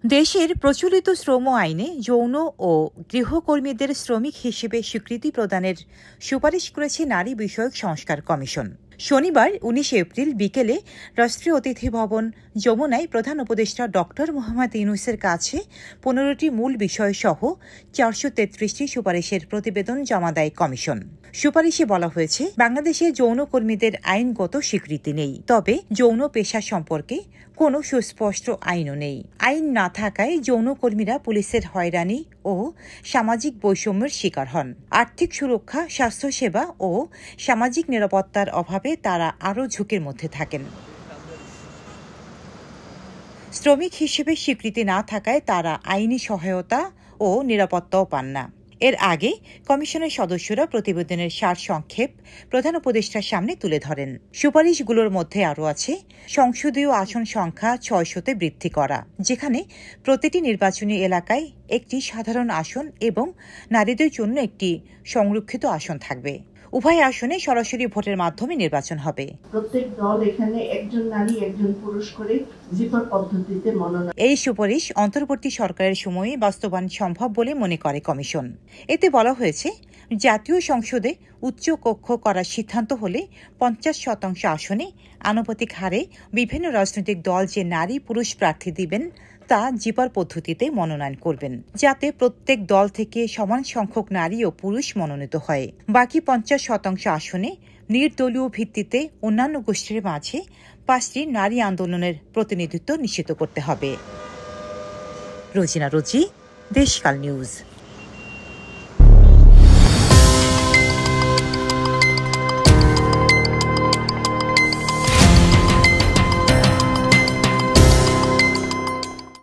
দেশের প্রচলিত শ্রম আইনে যৌন ও গৃহকর্মীদের শ্রমিক হিসেবে স্বীকৃতি প্রদানের সুপারিশ করেছে নারী বিষয়ক সংস্কার কমিশন। শনিবার ১৯ এপ্রিল বিকেলে রাষ্ট্রীয় অতিথি ভবন যমুনায় প্রধান উপদেষ্টা ডক্টর মোহাম্মদ ইউনূসের কাছে ১৫টি মূল বিষয়সহ ৪৩৩টি সুপারিশের প্রতিবেদন জমা দেয় কমিশন। সুপারিশে বলা হয়েছে, বাংলাদেশে যৌনকর্মীদের আইনগত স্বীকৃতি নেই, তবে যৌন পেশা সম্পর্কে কোনো সুস্পষ্ট আইনও নেই। আইন না থাকায় যৌনকর্মীরা পুলিশের হয়রানি ও সামাজিক বৈষম্যের শিকার হন। আর্থিক সুরক্ষা, স্বাস্থ্যসেবা ও সামাজিক নিরাপত্তার অভাবে তারা আরও ঝুঁকির মধ্যে থাকেন। শ্রমিক হিসেবে স্বীকৃতি না থাকায় তারা আইনি সহায়তা ও নিরাপত্তাও পান না। এর আগে কমিশনের সদস্যরা প্রতিবেদনের সারসংক্ষেপ প্রধান উপদেষ্টার সামনে তুলে ধরেন। সুপারিশগুলোর মধ্যে আরও আছে সংসদীয় আসন সংখ্যা ৬০০-তে বৃদ্ধি করা, যেখানে প্রতিটি নির্বাচনী এলাকায় একটি সাধারণ আসন এবং নারীদের জন্য একটি সংরক্ষিত আসন থাকবে। উভয় আসনে সরাসরি ভোটের মাধ্যমে নির্বাচন হবে। প্রত্যেক দল এখানে একজন নারী একজন পুরুষ করে জিপার পদ্ধতিতে মনোনয়ন। এই সুপারিশ অন্তর্বর্তী সরকারের সময়ে বাস্তবায়ন সম্ভব বলে মনে করে কমিশন। এতে বলা হয়েছে, জাতীয় সংসদে উচ্চ কক্ষ করার সিদ্ধান্ত হলে ৫০% আসনে আনুপাতিক হারে বিভিন্ন রাজনৈতিক দল যে নারী পুরুষ প্রার্থী দিবেন তা জিপার পদ্ধতিতে মনোনয়ন করবেন, যাতে প্রত্যেক দল থেকে সমান সংখ্যক নারী ও পুরুষ মনোনীত হয়। বাকি ৫০% আসনে নির্দলীয় ভিত্তিতে অন্যান্য গোষ্ঠীর মাঝে ৫টি নারী আন্দোলনের প্রতিনিধিত্ব নিশ্চিত করতে হবে। রোজিনা রোজি, দেশকাল নিউজ।